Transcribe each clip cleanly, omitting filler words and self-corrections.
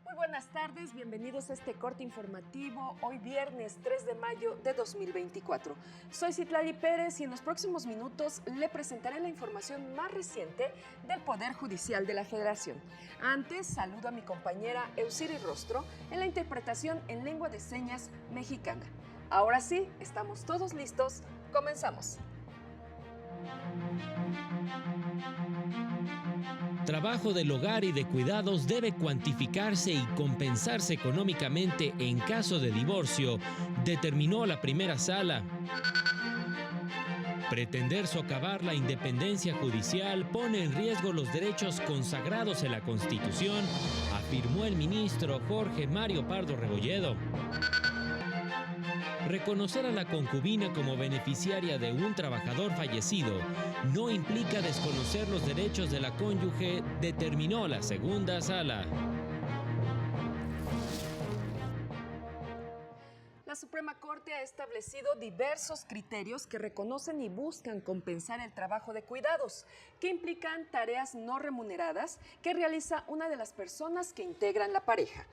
Muy buenas tardes, bienvenidos a este corte informativo, hoy viernes 3 de mayo de 2024. Soy Citlali Pérez y en los próximos minutos le presentaré la información más reciente del Poder Judicial de la Federación. Antes, saludo a mi compañera Eusiri Rostro en la interpretación en lengua de señas mexicana. Ahora sí, estamos todos listos, comenzamos. Trabajo del hogar y de cuidados debe cuantificarse y compensarse económicamente en caso de divorcio, determinó la primera sala. Pretender socavar la independencia judicial pone en riesgo los derechos consagrados en la Constitución, afirmó el ministro Jorge Mario Pardo Rebolledo. Reconocer a la concubina como beneficiaria de un trabajador fallecido no implica desconocer los derechos de la cónyuge, determinó la segunda sala. La Suprema Corte ha establecido diversos criterios que reconocen y buscan compensar el trabajo de cuidados, que implican tareas no remuneradas que realiza una de las personas que integran la pareja.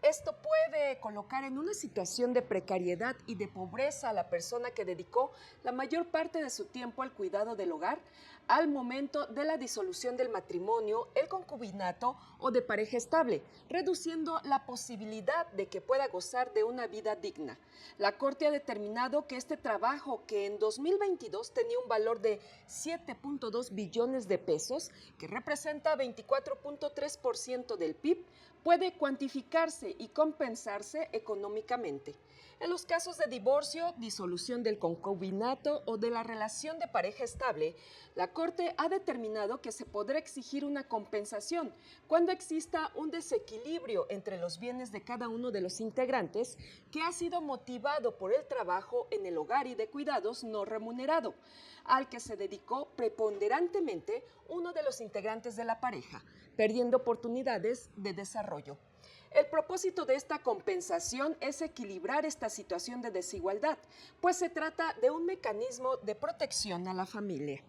Esto puede colocar en una situación de precariedad y de pobreza a la persona que dedicó la mayor parte de su tiempo al cuidado del hogar al momento de la disolución del matrimonio, el concubinato o de pareja estable, reduciendo la posibilidad de que pueda gozar de una vida digna. La Corte ha determinado que este trabajo, que en 2022 tenía un valor de 7.2 billones de pesos, que representa 24.3% del PIB, puede cuantificarse y compensarse económicamente. En los casos de divorcio, disolución del concubinato o de la relación de pareja estable, la Corte ha determinado que se podrá exigir una compensación cuando exista un desequilibrio entre los bienes de cada uno de los integrantes que ha sido motivado por el trabajo en el hogar y de cuidados no remunerado, al que se dedicó preponderantemente uno de los integrantes de la pareja, perdiendo oportunidades de desarrollo. El propósito de esta compensación es equilibrar esta situación de desigualdad, pues se trata de un mecanismo de protección a la familia.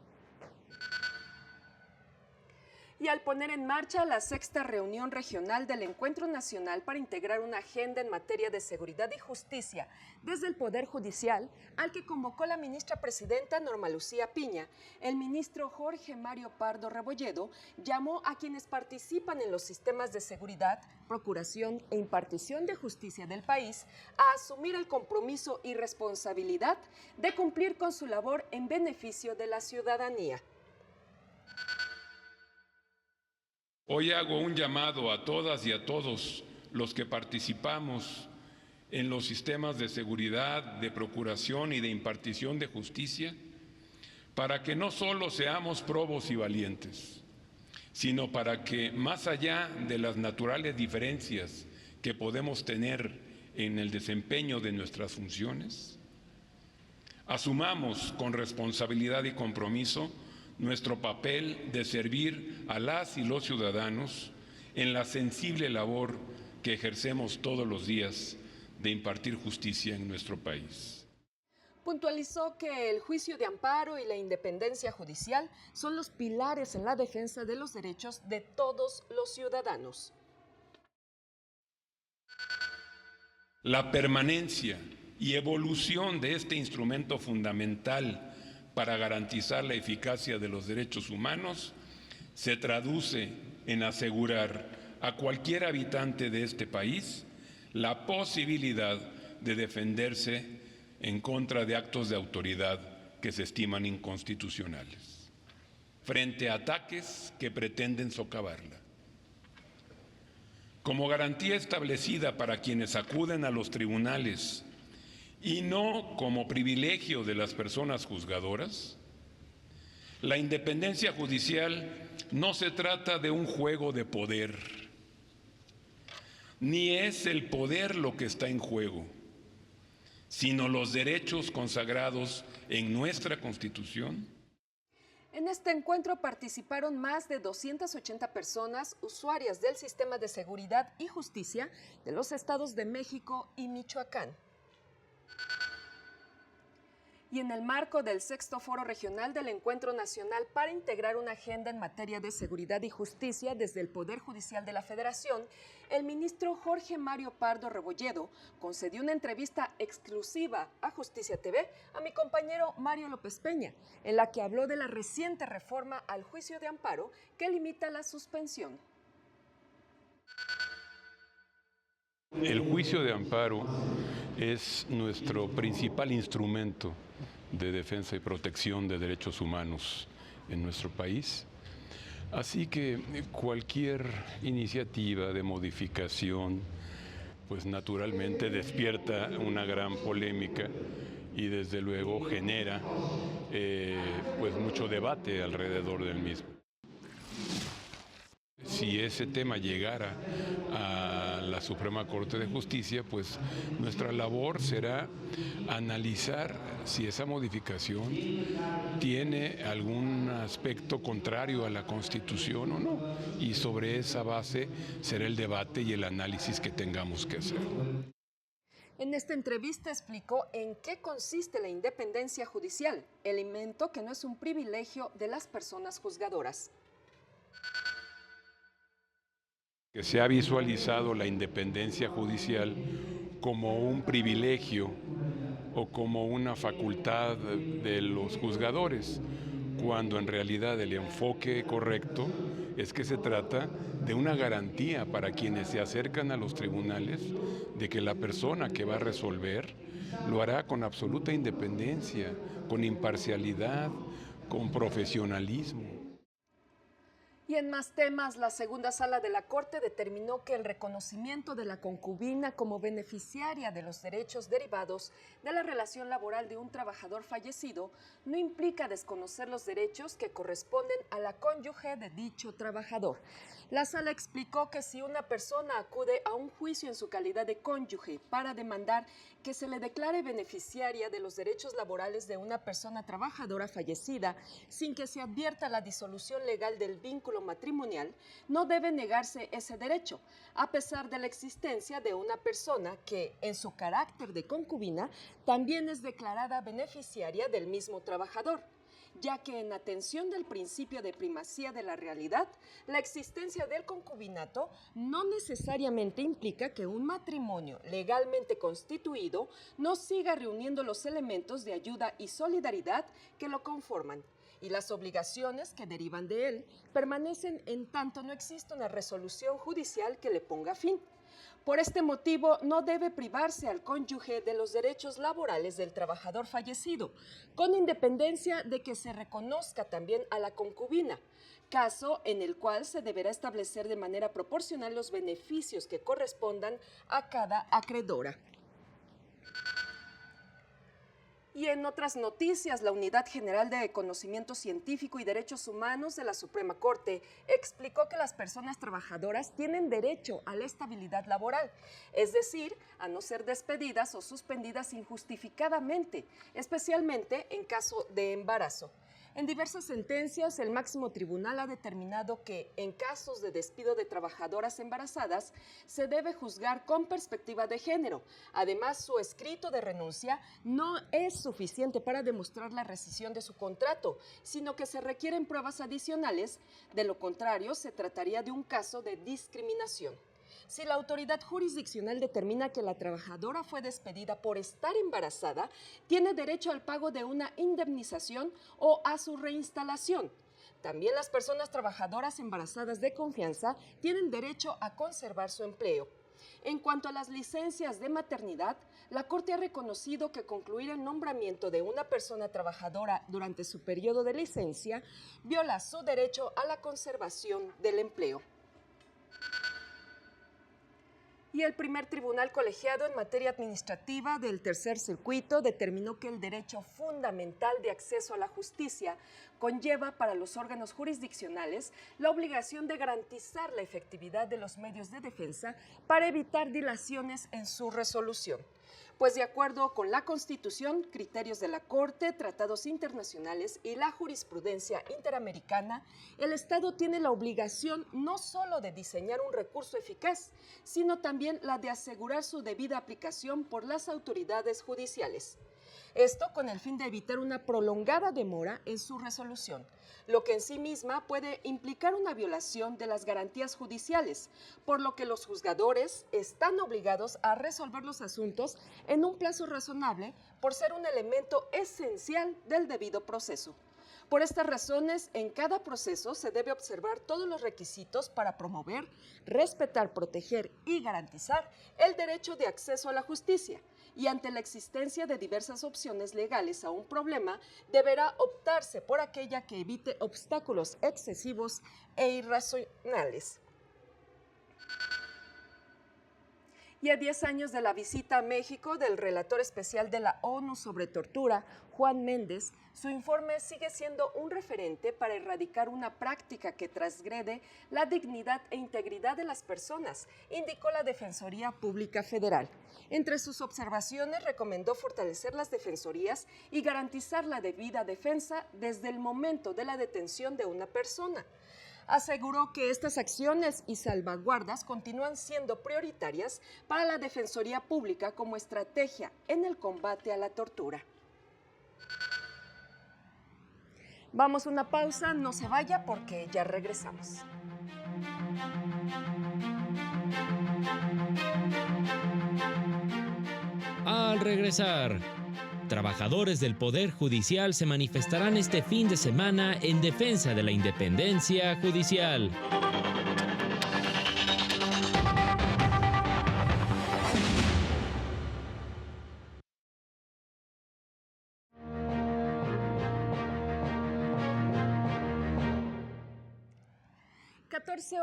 Y al poner en marcha la sexta reunión regional del Encuentro Nacional para integrar una agenda en materia de seguridad y justicia desde el Poder Judicial, al que convocó la ministra presidenta Norma Lucía Piña, el ministro Jorge Mario Pardo Rebolledo llamó a quienes participan en los sistemas de seguridad, procuración e impartición de justicia del país a asumir el compromiso y responsabilidad de cumplir con su labor en beneficio de la ciudadanía. Hoy hago un llamado a todas y a todos los que participamos en los sistemas de seguridad, de procuración y de impartición de justicia, para que no solo seamos probos y valientes, sino para que, más allá de las naturales diferencias que podemos tener en el desempeño de nuestras funciones, asumamos con responsabilidad y compromiso nuestro papel de servir a las y los ciudadanos en la sensible labor que ejercemos todos los días de impartir justicia en nuestro país. Puntualizó que el juicio de amparo y la independencia judicial son los pilares en la defensa de los derechos de todos los ciudadanos. La permanencia y evolución de este instrumento fundamental para garantizar la eficacia de los derechos humanos se traduce en asegurar a cualquier habitante de este país la posibilidad de defenderse en contra de actos de autoridad que se estiman inconstitucionales, frente a ataques que pretenden socavarla. Como garantía establecida para quienes acuden a los tribunales y no como privilegio de las personas juzgadoras, la independencia judicial no se trata de un juego de poder, ni es el poder lo que está en juego, sino los derechos consagrados en nuestra Constitución. En este encuentro participaron más de 280 personas usuarias del sistema de seguridad y justicia de los estados de México y Michoacán. Y en el marco del 6º Foro Regional del Encuentro Nacional para integrar una agenda en materia de seguridad y justicia desde el Poder Judicial de la Federación, el ministro Jorge Mario Pardo Rebolledo concedió una entrevista exclusiva a Justicia TV a mi compañero Mario López Peña, en la que habló de la reciente reforma al juicio de amparo que limita la suspensión. El juicio de amparo es nuestro principal instrumento de defensa y protección de derechos humanos en nuestro país. Así que cualquier iniciativa de modificación, pues naturalmente despierta una gran polémica y desde luego genera pues mucho debate alrededor del mismo. Si ese tema llegara a la Suprema Corte de Justicia, pues nuestra labor será analizar si esa modificación tiene algún aspecto contrario a la Constitución o no. Y sobre esa base será el debate y el análisis que tengamos que hacer. En esta entrevista explicó en qué consiste la independencia judicial, elemento que no es un privilegio de las personas juzgadoras. Que se ha visualizado la independencia judicial como un privilegio o como una facultad de los juzgadores, cuando en realidad el enfoque correcto es que se trata de una garantía para quienes se acercan a los tribunales de que la persona que va a resolver lo hará con absoluta independencia, con imparcialidad, con profesionalismo. Y en más temas, la segunda sala de la Corte determinó que el reconocimiento de la concubina como beneficiaria de los derechos derivados de la relación laboral de un trabajador fallecido no implica desconocer los derechos que corresponden a la cónyuge de dicho trabajador. La sala explicó que si una persona acude a un juicio en su calidad de cónyuge para demandar que se le declare beneficiaria de los derechos laborales de una persona trabajadora fallecida sin que se advierta la disolución legal del vínculo matrimonial, no debe negarse ese derecho, a pesar de la existencia de una persona que, en su carácter de concubina, también es declarada beneficiaria del mismo trabajador, ya que en atención del principio de primacía de la realidad, la existencia del concubinato no necesariamente implica que un matrimonio legalmente constituido no siga reuniendo los elementos de ayuda y solidaridad que lo conforman, y las obligaciones que derivan de él permanecen en tanto no exista una resolución judicial que le ponga fin. Por este motivo, no debe privarse al cónyuge de los derechos laborales del trabajador fallecido, con independencia de que se reconozca también a la concubina, caso en el cual se deberá establecer de manera proporcional los beneficios que correspondan a cada acreedora. Y en otras noticias, la Unidad General de Conocimiento Científico y Derechos Humanos de la Suprema Corte explicó que las personas trabajadoras tienen derecho a la estabilidad laboral, es decir, a no ser despedidas o suspendidas injustificadamente, especialmente en caso de embarazo. En diversas sentencias, el máximo tribunal ha determinado que, en casos de despido de trabajadoras embarazadas, se debe juzgar con perspectiva de género. Además, su escrito de renuncia no es suficiente para demostrar la rescisión de su contrato, sino que se requieren pruebas adicionales. De lo contrario, se trataría de un caso de discriminación. Si la autoridad jurisdiccional determina que la trabajadora fue despedida por estar embarazada, tiene derecho al pago de una indemnización o a su reinstalación. También las personas trabajadoras embarazadas de confianza tienen derecho a conservar su empleo. En cuanto a las licencias de maternidad, la Corte ha reconocido que concluir el nombramiento de una persona trabajadora durante su periodo de licencia viola su derecho a la conservación del empleo. Y el primer tribunal colegiado en materia administrativa del Tercer Circuito determinó que el derecho fundamental de acceso a la justicia conlleva para los órganos jurisdiccionales la obligación de garantizar la efectividad de los medios de defensa para evitar dilaciones en su resolución. Pues de acuerdo con la Constitución, criterios de la Corte, tratados internacionales y la jurisprudencia interamericana, el Estado tiene la obligación no solo de diseñar un recurso eficaz, sino también la de asegurar su debida aplicación por las autoridades judiciales. Esto con el fin de evitar una prolongada demora en su resolución, lo que en sí misma puede implicar una violación de las garantías judiciales, por lo que los juzgadores están obligados a resolver los asuntos en un plazo razonable por ser un elemento esencial del debido proceso. Por estas razones, en cada proceso se debe observar todos los requisitos para promover, respetar, proteger y garantizar el derecho de acceso a la justicia, y ante la existencia de diversas opciones legales a un problema, deberá optarse por aquella que evite obstáculos excesivos e irracionales. Y a 10 años de la visita a México del relator especial de la ONU sobre tortura, Juan Méndez, su informe sigue siendo un referente para erradicar una práctica que transgrede la dignidad e integridad de las personas, indicó la Defensoría Pública Federal. Entre sus observaciones, recomendó fortalecer las defensorías y garantizar la debida defensa desde el momento de la detención de una persona. Aseguró que estas acciones y salvaguardas continúan siendo prioritarias para la Defensoría Pública como estrategia en el combate a la tortura. Vamos a una pausa, no se vaya porque ya regresamos. Al regresar, trabajadores del Poder Judicial se manifestarán este fin de semana en defensa de la independencia judicial.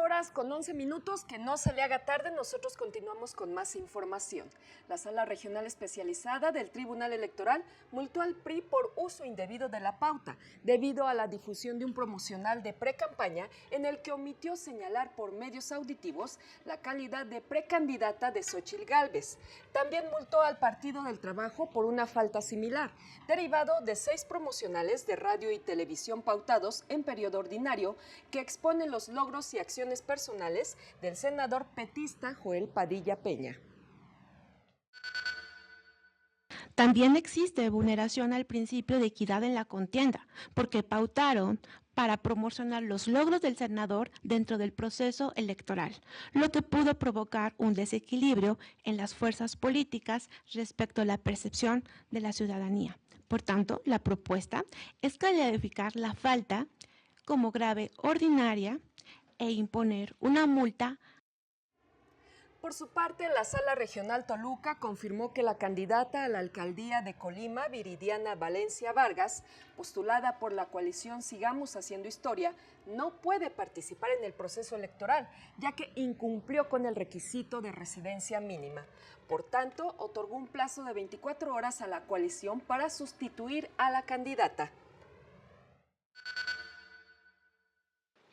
Horas con 11 minutos, que no se le haga tarde, nosotros continuamos con más información. La Sala Regional Especializada del Tribunal Electoral multó al PRI por uso indebido de la pauta, debido a la difusión de un promocional de precampaña en el que omitió señalar por medios auditivos la calidad de precandidata de Xóchitl Gálvez. También multó al Partido del Trabajo por una falta similar, derivado de 6 promocionales de radio y televisión pautados en periodo ordinario que exponen los logros y acciones personales del senador petista Joel Padilla Peña. También existe vulneración al principio de equidad en la contienda, porque pautaron para promocionar los logros del senador dentro del proceso electoral, lo que pudo provocar un desequilibrio en las fuerzas políticas respecto a la percepción de la ciudadanía. Por tanto, la propuesta es calificar la falta como grave ordinaria e imponer una multa. Por su parte, la Sala Regional Toluca confirmó que la candidata a la alcaldía de Colima, Viridiana Valencia Vargas, postulada por la coalición Sigamos Haciendo Historia, no puede participar en el proceso electoral, ya que incumplió con el requisito de residencia mínima. Por tanto, otorgó un plazo de 24 horas a la coalición para sustituir a la candidata.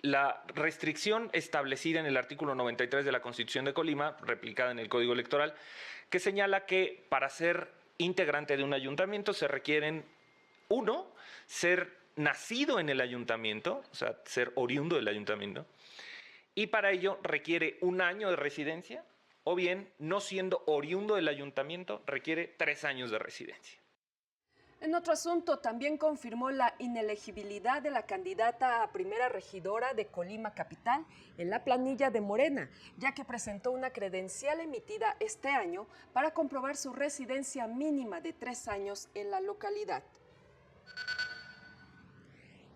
La restricción establecida en el artículo 93 de la Constitución de Colima, replicada en el Código Electoral, que señala que para ser integrante de un ayuntamiento se requieren, 1, ser nacido en el ayuntamiento, o sea, ser oriundo del ayuntamiento, y para ello requiere 1 año de residencia, o bien, no siendo oriundo del ayuntamiento, requiere 3 años de residencia. En otro asunto, también confirmó la inelegibilidad de la candidata a primera regidora de Colima Capital en la planilla de Morena, ya que presentó una credencial emitida este año para comprobar su residencia mínima de 3 años en la localidad.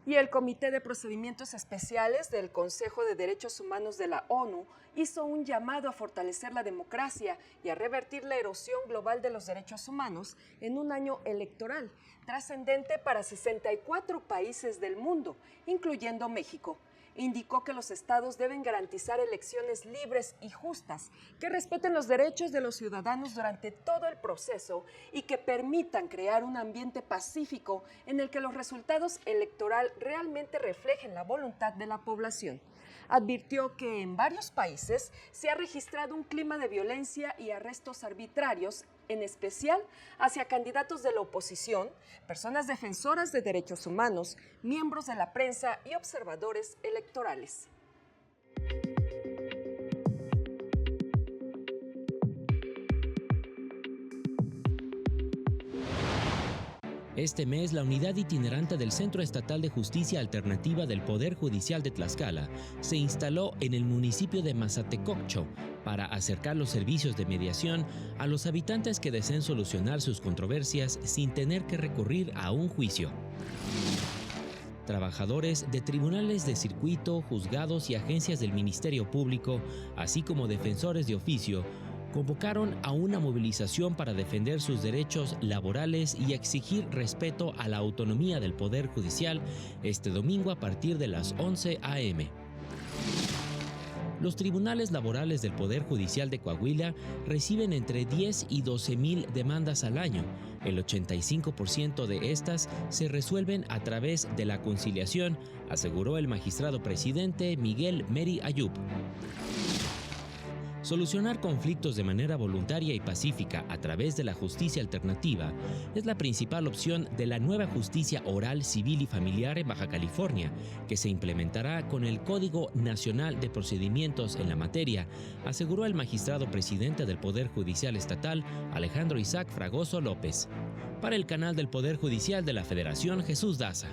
Y el Comité de Procedimientos Especiales del Consejo de Derechos Humanos de la ONU hizo un llamado a fortalecer la democracia y a revertir la erosión global de los derechos humanos en un año electoral, trascendente para 64 países del mundo, incluyendo México. Indicó que los estados deben garantizar elecciones libres y justas, que respeten los derechos de los ciudadanos durante todo el proceso y que permitan crear un ambiente pacífico en el que los resultados electorales realmente reflejen la voluntad de la población. Advirtió que en varios países se ha registrado un clima de violencia y arrestos arbitrarios, en especial hacia candidatos de la oposición, personas defensoras de derechos humanos, miembros de la prensa y observadores electorales. Este mes, la unidad itinerante del Centro Estatal de Justicia Alternativa del Poder Judicial de Tlaxcala se instaló en el municipio de Mazatecoccho para acercar los servicios de mediación a los habitantes que deseen solucionar sus controversias sin tener que recurrir a un juicio. Trabajadores de tribunales de circuito, juzgados y agencias del Ministerio Público, así como defensores de oficio, convocaron a una movilización para defender sus derechos laborales y exigir respeto a la autonomía del Poder Judicial este domingo a partir de las 11 a.m. Los tribunales laborales del Poder Judicial de Coahuila reciben entre 10 y 12 mil demandas al año. El 85% de estas se resuelven a través de la conciliación, aseguró el magistrado presidente Miguel Meri Ayub. Solucionar conflictos de manera voluntaria y pacífica a través de la justicia alternativa es la principal opción de la nueva justicia oral, civil y familiar en Baja California, que se implementará con el Código Nacional de Procedimientos en la materia, aseguró el magistrado presidente del Poder Judicial Estatal, Alejandro Isaac Fragoso López. Para el canal del Poder Judicial de la Federación, Jesús Daza.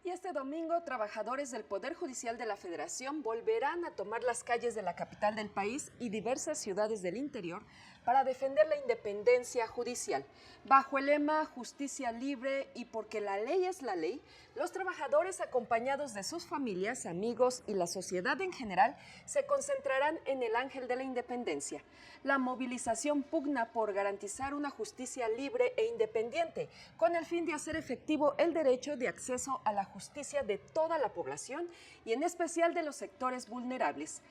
Y este domingo, trabajadores del Poder Judicial de la Federación volverán a tomar las calles de la capital del país y diversas ciudades del interior para defender la independencia judicial. Bajo el lema Justicia Libre y porque la ley es la ley, los trabajadores, acompañados de sus familias, amigos y la sociedad en general, se concentrarán en el Ángel de la Independencia. La movilización pugna por garantizar una justicia libre e independiente, con el fin de hacer efectivo el derecho de acceso a la justicia de toda la población y en especial de los sectores vulnerables.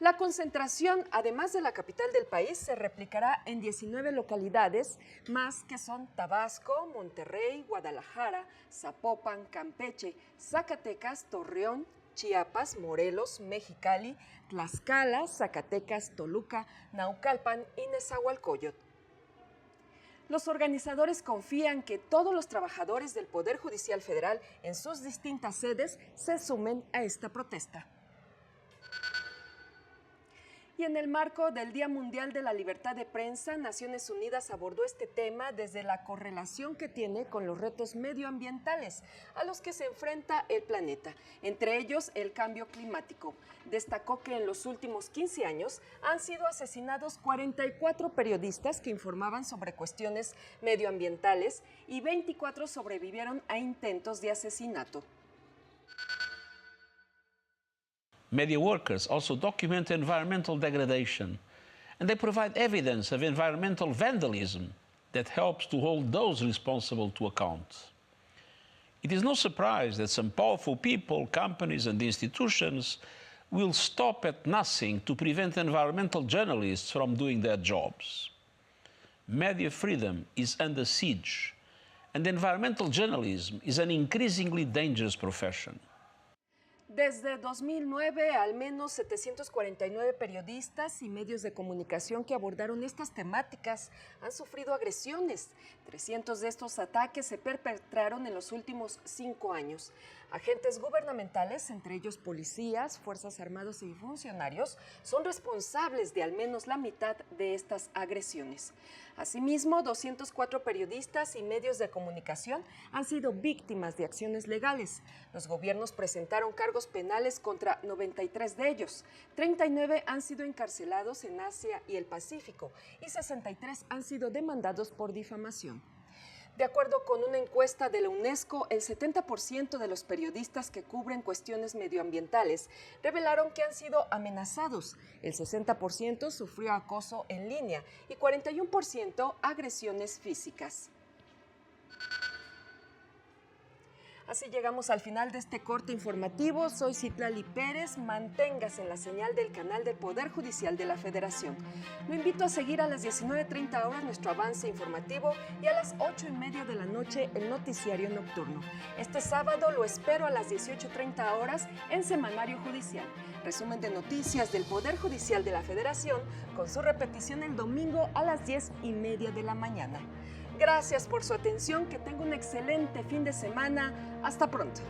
La concentración, además de la capital del país, se replicará en 19 localidades más, que son Tabasco, Monterrey, Guadalajara, Zapopan, Campeche, Zacatecas, Torreón, Chiapas, Morelos, Mexicali, Tlaxcala, Zacatecas, Toluca, Naucalpan y Nezahualcóyotl. Los organizadores confían que todos los trabajadores del Poder Judicial Federal en sus distintas sedes se sumen a esta protesta. Y en el marco del Día Mundial de la Libertad de Prensa, Naciones Unidas abordó este tema desde la correlación que tiene con los retos medioambientales a los que se enfrenta el planeta, entre ellos el cambio climático. Destacó que en los últimos 15 años han sido asesinados 44 periodistas que informaban sobre cuestiones medioambientales y 24 sobrevivieron a intentos de asesinato. Media workers also document environmental degradation, and they provide evidence of environmental vandalism that helps to hold those responsible to account. It is no surprise that some powerful people, companies, and institutions will stop at nothing to prevent environmental journalists from doing their jobs. Media freedom is under siege, and environmental journalism is an increasingly dangerous profession. Desde 2009, al menos 749 periodistas y medios de comunicación que abordaron estas temáticas han sufrido agresiones. 300 de estos ataques se perpetraron en los últimos 5 años. Agentes gubernamentales, entre ellos policías, fuerzas armadas y funcionarios, son responsables de al menos la mitad de estas agresiones. Asimismo, 204 periodistas y medios de comunicación han sido víctimas de acciones legales. Los gobiernos presentaron cargos penales contra 93 de ellos. 39 han sido encarcelados en Asia y el Pacífico y 63 han sido demandados por difamación. De acuerdo con una encuesta de la UNESCO, el 70% de los periodistas que cubren cuestiones medioambientales revelaron que han sido amenazados. El 60% sufrió acoso en línea y 41% agresiones físicas. Así llegamos al final de este corte informativo. Soy Citlali Pérez. Manténgase en la señal del canal del Poder Judicial de la Federación. Lo invito a seguir a las 19:30 horas nuestro avance informativo y a las 8:30 de la noche el noticiario nocturno. Este sábado lo espero a las 18:30 horas en Semanario Judicial. Resumen de noticias del Poder Judicial de la Federación con su repetición el domingo a las 10:30 de la mañana. Gracias por su atención, que tenga un excelente fin de semana. Hasta pronto.